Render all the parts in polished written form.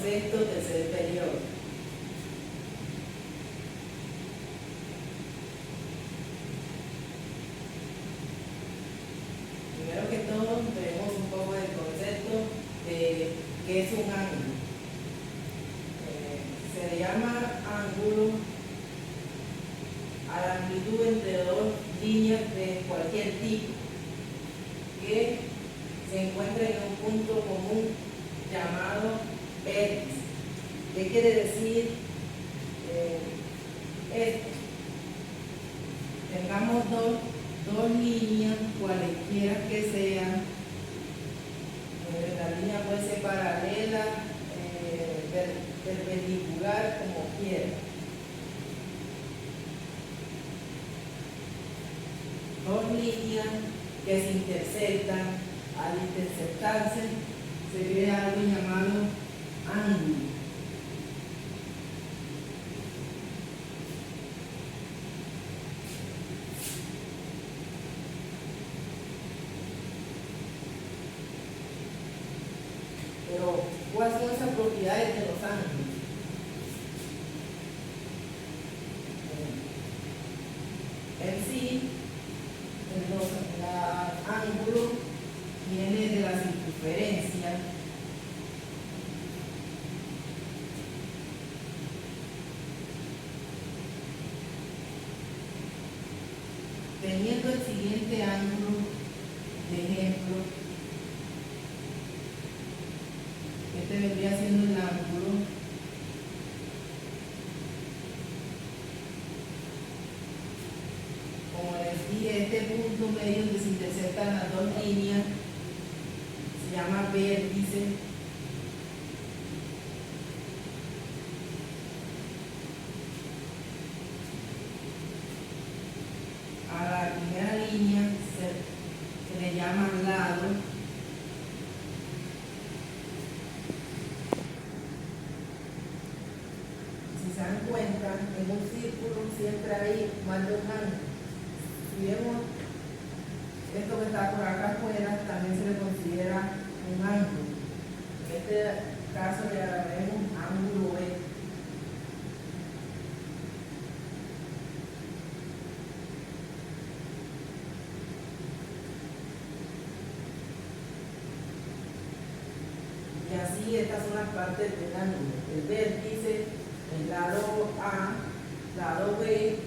sexto, tercer periodo. Primero que todo, tenemos un poco del concepto de qué es un ángulo. Se le llama ángulo a la amplitud entre dos líneas de cualquier tipo que se encuentren en un punto común llamado vértice. ¿Qué quiere decir esto? Tengamos dos líneas, cualesquiera que sean. La línea puede ser paralela, perpendicular, como quiera. Dos líneas que se intersectan. Al intersectarse se crea algo llamado ángulo. Pero, ¿cuáles son esas propiedades de los ángulos? En sí, el ángulo viene de la circunferencia teniendo el siguiente ángulo de ejemplo. Este vendría siendo el ángulo como les dije, este punto medio donde se intersectan las dos líneas se llama vértice. A la primera línea se le llama lado. Si se dan cuenta, en un círculo siempre hay más de un ángulo. Si vemos esto que está por acá afuera, también se le considera un ángulo. En este caso le llamaremos ángulo B. Y así estas son las partes del ángulo: el vértice, el lado A, lado B,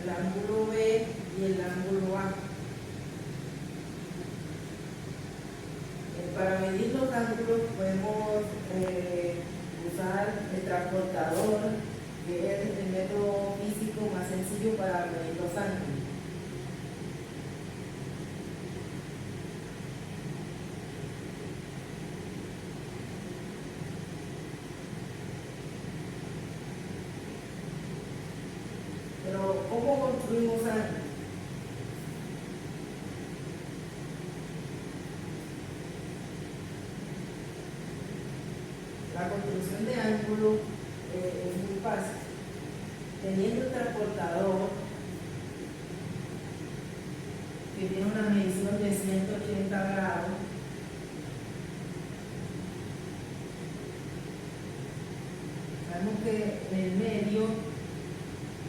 el ángulo B y el ángulo A. Para medir los ángulos podemos usar el transportador, que es el método físico más sencillo para medir los ángulos. Pero, ¿cómo construimos ángulos? La construcción de ángulo es muy fácil. Teniendo el transportador que tiene una medición de 180 grados, sabemos que en el medio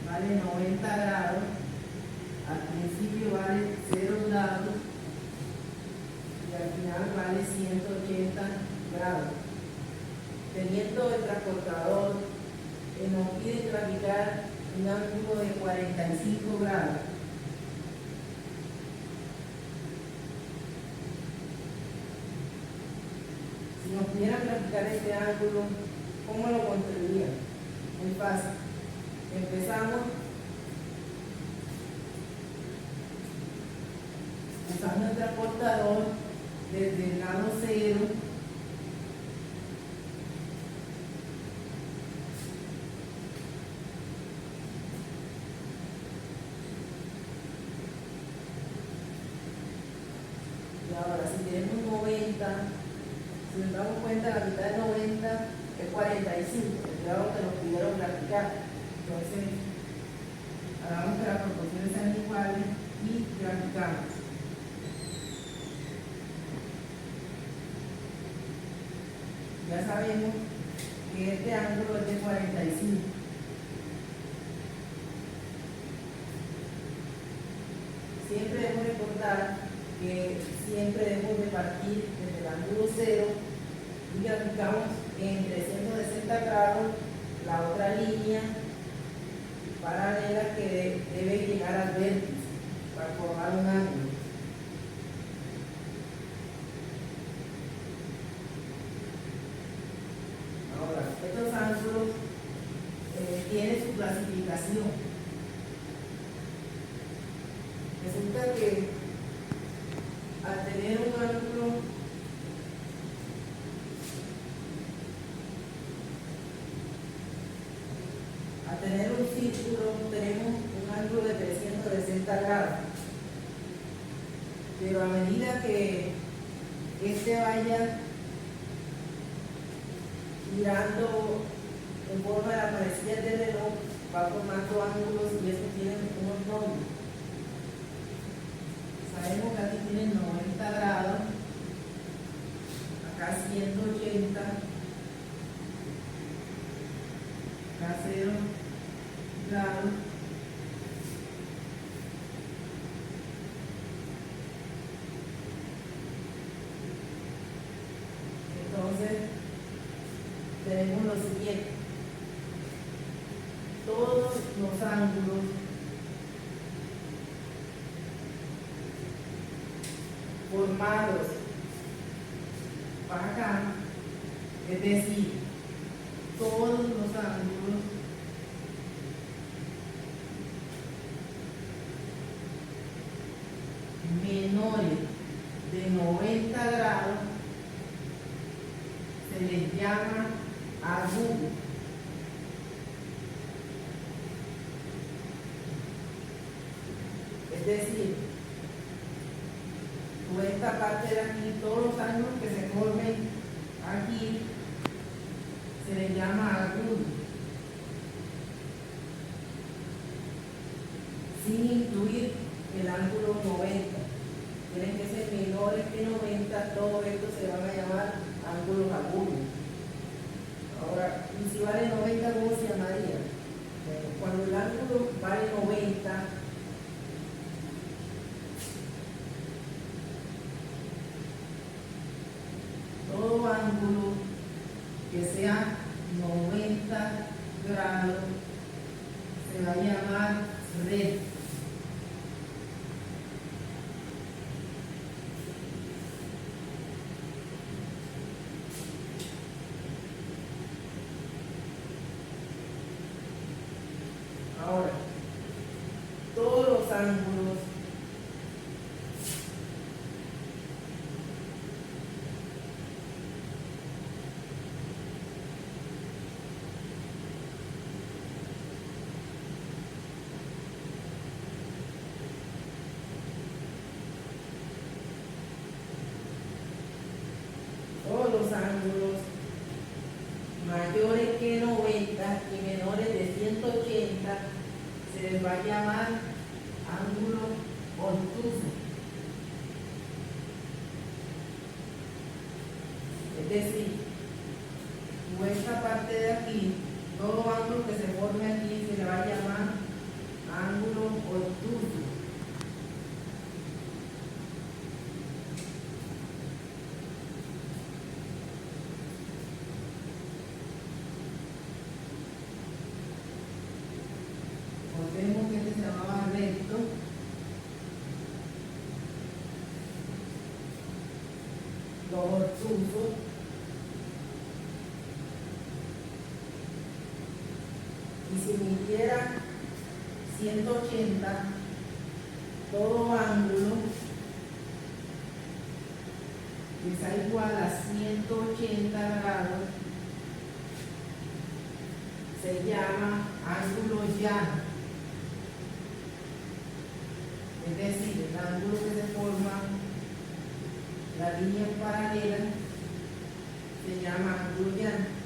vale 90 grados, al principio vale 0 grados y al final vale 180 grados. Teniendo el transportador, nos pide graficar un ángulo de 45 grados. Si nos pidieran graficar este ángulo, ¿cómo lo construirían? Muy fácil. Empezamos usando el transportador desde el lado 0 y ahora si tenemos 90, si nos damos cuenta, la mitad de 90 es 45, el grado que nos pidieron graficar. Entonces, hagamos que las proporciones sean iguales y graficamos. Ya sabemos sabemos que este ángulo es de 45. Siempre debemos recordar que siempre debemos de partir desde el ángulo 0 y graficamos en 360 grados la otra línea paralela que debe llegar al vértice para formar un ángulo. Ahora, estos ángulos tienen su clasificación. Resulta que al tener un ángulo un círculo, tenemos un ángulo de 360 grados, pero a medida que este vaya girando en forma de la manecilla del reloj, va formando ángulos y estos tienen unos nombres. Sabemos que aquí tienen 90 grados, acá 180, acá 0 grados, entonces tenemos lo siguiente: todos los ángulos formados para acá, es decir, todos los ángulos menores de 90 grados se les llama agudo. Es decir, por esta parte de aquí, todos los ángulos que se formen aquí se les llama agudo, sin incluir el ángulo 90. Tienen que ser menores que 90, todo esto se van a llamar ángulos agudos. Ahora, y si vale 90, ¿cómo se llamaría? Cuando el ángulo vale 90, todo ángulo que sea 90 grados se va a llamar recto. Ahora, todos los ángulos mayores que 90 y menores de 180 se les va a llamar ángulo obtuso. Es decir, por esta parte de aquí, todo ángulo que se forme aquí se le va a llamar ángulo obtuso. Vemos que este se llamaba recto. Los obtusos. Y si midiera 180, todo ángulo que sea igual a 180 grados se llama ángulo llano. Es decir, el ángulo que se forma, la línea paralela, se llama ángulo llano.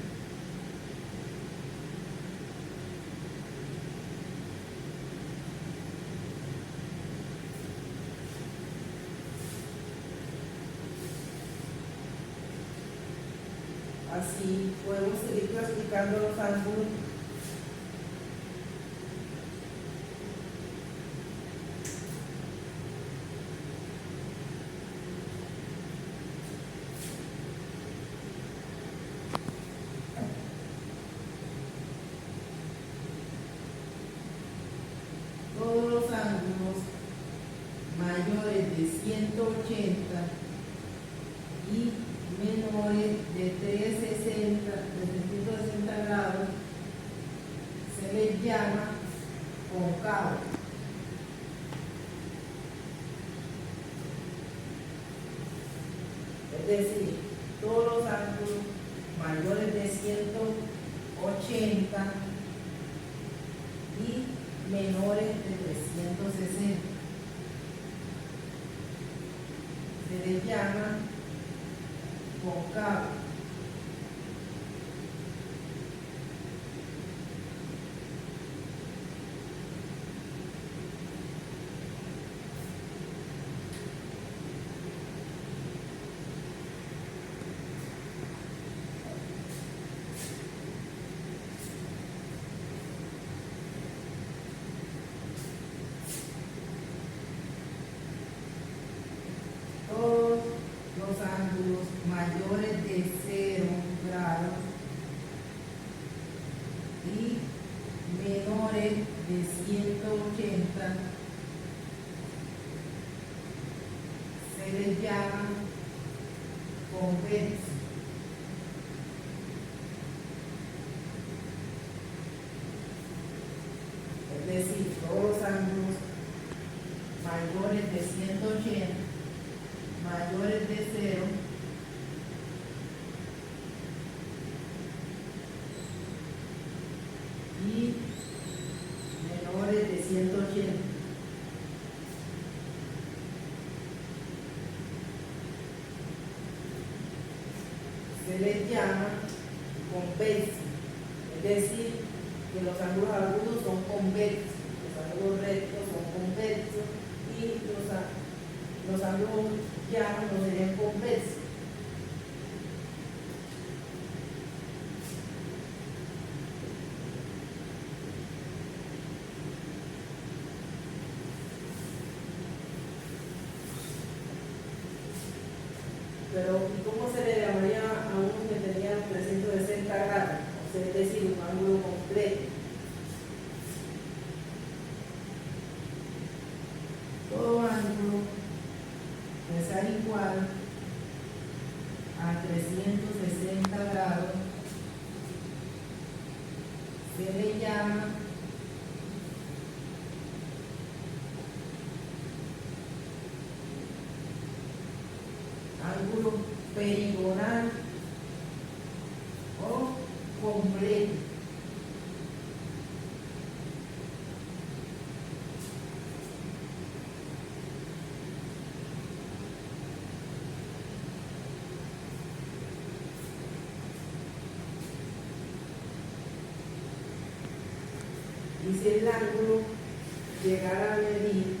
Así podemos seguir clasificando los ángulos. Todos los ángulos mayores de 180 y menores de 360 grados se les llama cóncavos. Es decir, todos los ángulos mayores de 180 y menores de 360 se les llama cóncavos. Todos los ángulos mayores de 0 grados y menores de 180 se les llama convexos. Es decir, todos los ángulos mayores de 180, mayores de 0 y menores de 180 se les llama convexos. Es decir, que los ángulos agudos son convexos, los ángulos rectos son convexos y los ángulos llanos no serían convexos. Pero, ¿y cómo se le llamaría a uno que tenía 360 grados? O sea, es decir, un ángulo completo. Todo ángulo que sea igual a 360 grados se le llama ángulo perigonal o completo. Y si el ángulo llegara a medir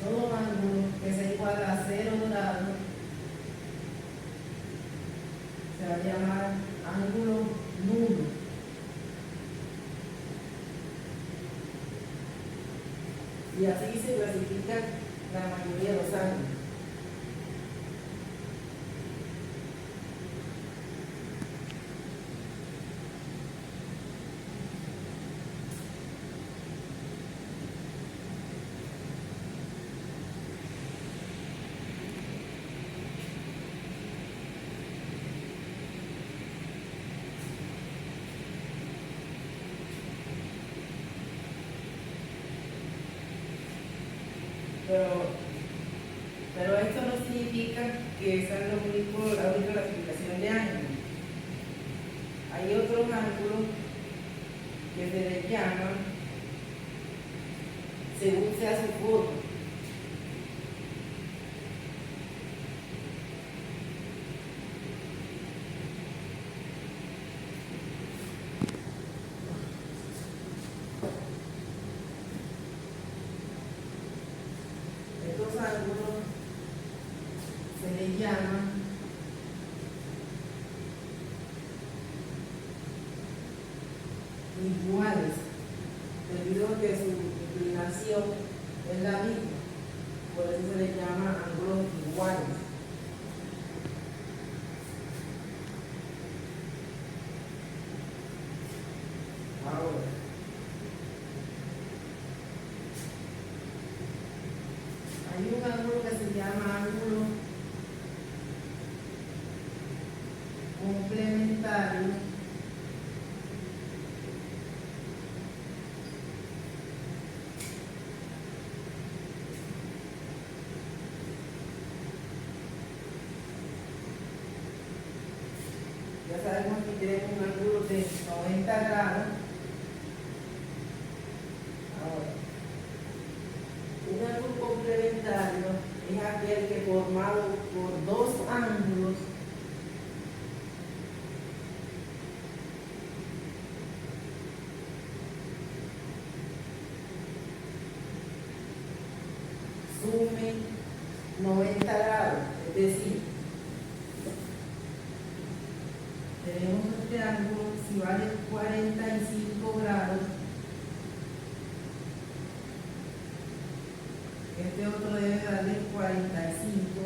todo ángulo que sea igual a 0 grados se va a llamar ángulo nulo. Y así se clasifican la mayoría de los ángulos. Pero esto no significa que esa es la única clasificación de ángulos. Hay otros ángulos que se les llama según sea su forma. Estos se le llama iguales, debido a que su inclinación es la misma, por eso se le llama ángulos iguales. Ahora, hay un ángulo que se llama ángulo complementario, ya sabemos que tenemos un ángulo de 90 grados. Ahora, un ángulo complementario es aquel que formado por dos ángulos sumen 90 grados, es decir, tenemos este ángulo, si vale 45 grados, este otro debe darle 45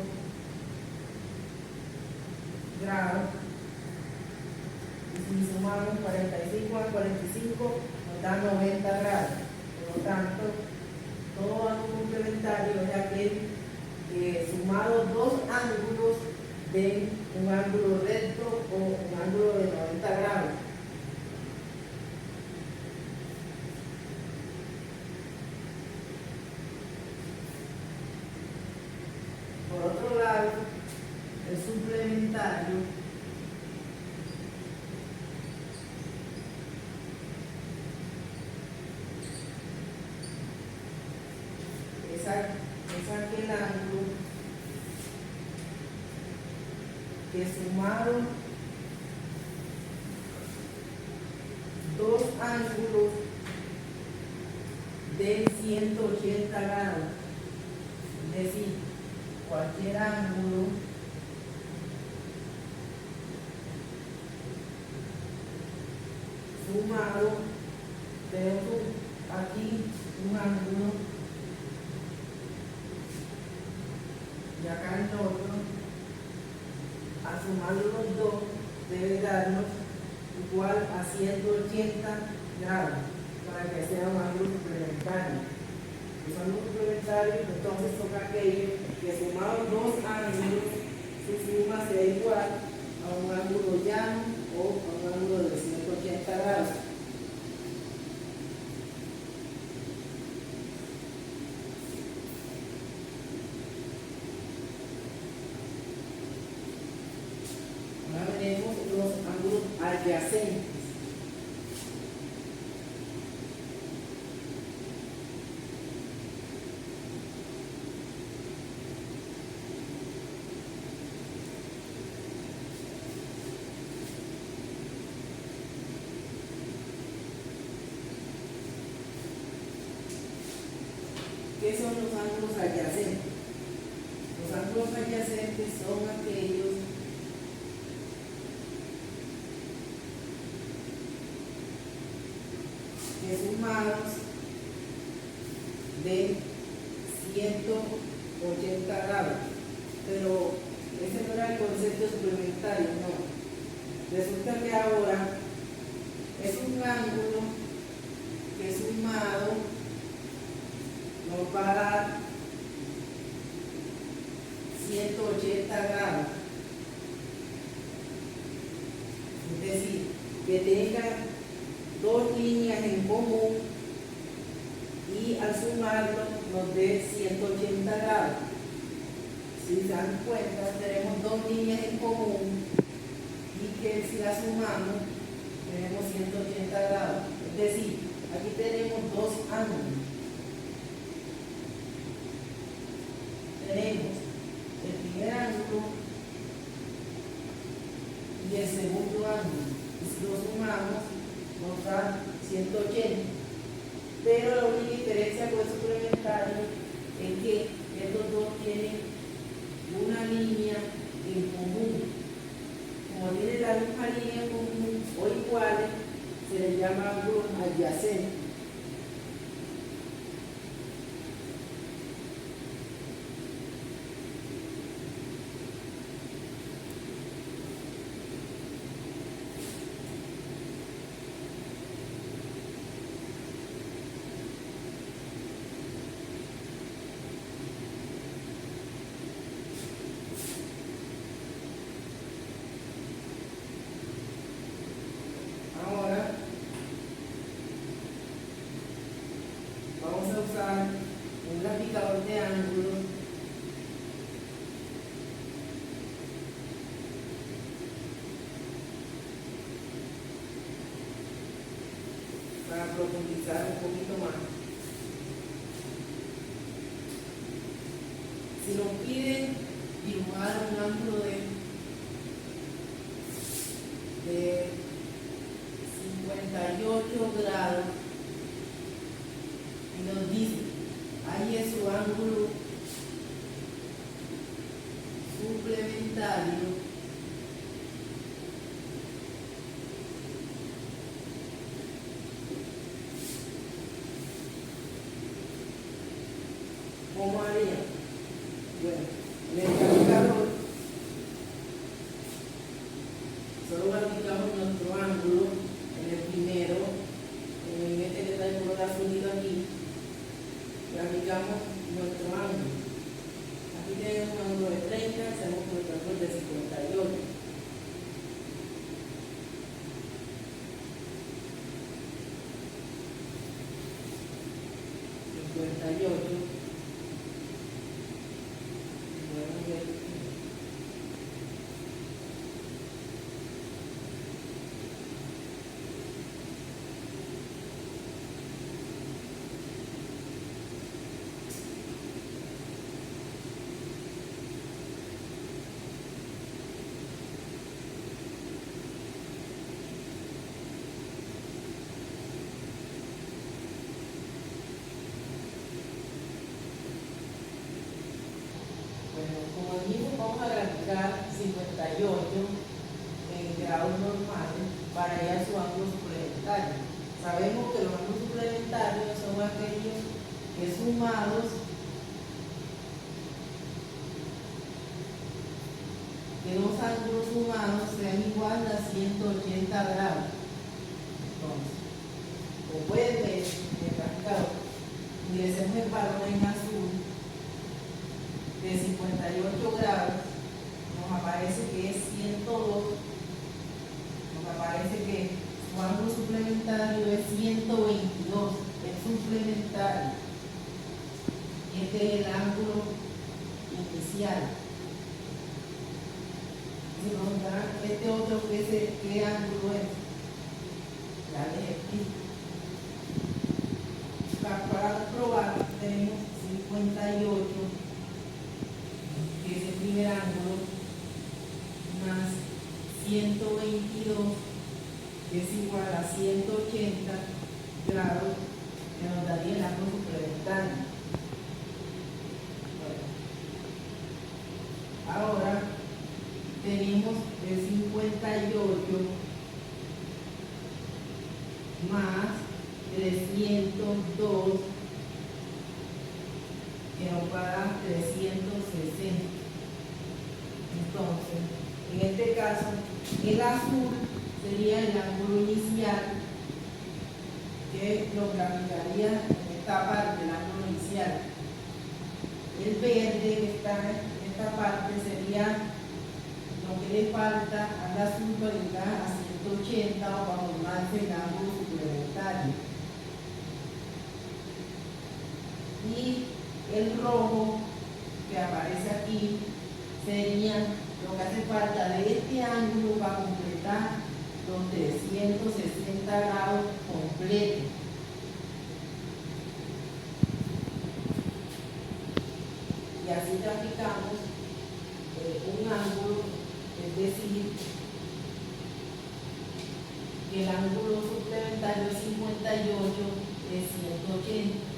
grados, y si sumamos 45 a 45 nos da 90 grados. Por lo tanto, todo ángulo complementario es aquel que sumado dos ángulos den un ángulo recto o un ángulo de 90 grados. Por otro lado, el suplementario es aquel ángulo que sumado dos ángulos de 180 grados, es decir, cualquier ángulo sumado, tenemos aquí un ángulo y acá el otro, a sumar los dos debe darnos igual a 180 grados para que sea un ángulo suplementario. Los ángulos suplementarios entonces son aquellos que sumados dos ángulos, su suma sea igual a un ángulo llano o a un ángulo de 180 grados. Ahora veremos los ángulos adyacentes. ¿Qué son los ángulos adyacentes? Los ángulos adyacentes son aquellos que sumados de 180 grados, pero ese no era el concepto suplementario, no. Resulta que ahora es un ángulo que sumado nos va a dar 180 grados, es decir, que tenga dos líneas en común y al sumarlo nos dé 180 grados. Si se dan cuenta, tenemos dos líneas en común y que si las sumamos tenemos 180 grados. Es decir, aquí tenemos dos ángulos. Tenemos el primer ángulo y el segundo ángulo. Y si lo sumamos nos da 180. Pero la única diferencia con el suplementario es que estos dos tienen una misma línea en común. Como tiene la misma línea en común o iguales, se les llama ángulos adyacentes. Ahora vamos a usar un graficador de ángulos para profundizar un poquito más. Si nos piden dibujar un ángulo de 58 grados y nos dice, ahí es su ángulo suplementario ¿cómo haría? Bueno, en el graficador solo graficamos nuestro ángulo en el primero, en este que está el color azulito aquí, graficamos nuestro ángulo. Aquí tenemos un ángulo de 30, hacemos nuestro ángulo de 58. Bueno, como dijimos, vamos a graficar 58 en grados normales para hallar su ángulo suplementario. Sabemos que los ángulos suplementarios son aquellos que sumados que dos ángulos sumados sean iguales a 180 grados. Entonces, como pueden ver en el graficador, ingresemos el valor en azul de 58 grados, nos aparece que es 102, nos aparece que su ángulo suplementario es 122, es suplementario. Este es el ángulo inicial. Se preguntarán, este otro, ¿qué ángulo es? Ya les explico. Para probar, tenemos 58, que es el primer ángulo, más 122, que es igual a 180 grados, que nos daría el ángulo suplementario. Bueno, ahora tenemos el 58 más 302, que nos va a dar 360. Entonces, en este caso, el azul sería el ángulo inicial, que lo graficaría en esta parte, el ángulo inicial. El verde que está en esta parte sería lo que le falta al azul para llegar a 180 o para formarse el ángulo suplementario. Y el rojo que aparece aquí sería lo que hace falta de este ángulo para completar los 360 grados completos. Y así graficamos un ángulo, es decir, que el ángulo suplementario es 58 de 180.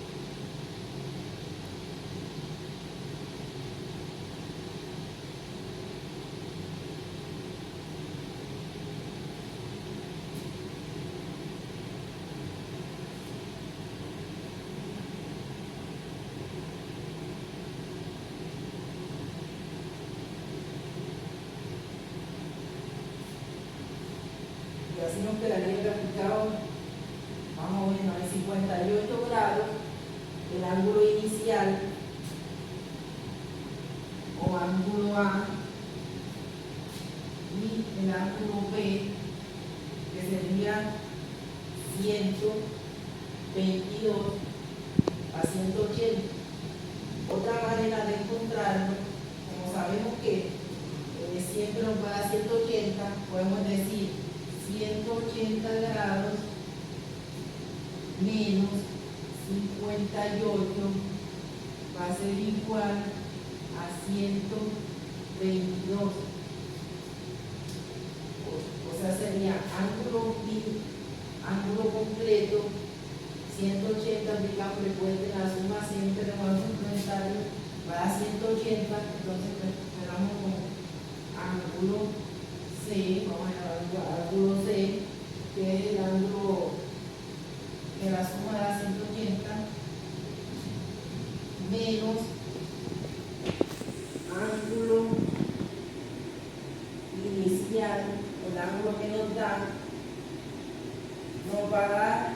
así nos quedaría graficado más o menos en 58 grados el ángulo inicial o ángulo A y el ángulo B, que sería 122 a 180. Otra manera de encontrarlo, como sabemos que siempre nos va a dar 180, podemos decir 180 grados menos 58 va a ser igual a 122. O sea, sería ángulo completo 180, aplicamos frecuente, la suma siempre de los complementarios va a 180, entonces quedamos con ángulo C, vamos a llamar ángulo C, que es el ángulo que la suma da 180 menos ángulo inicial, el ángulo que nos va a dar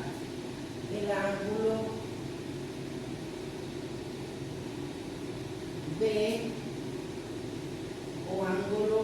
el ángulo B o ángulo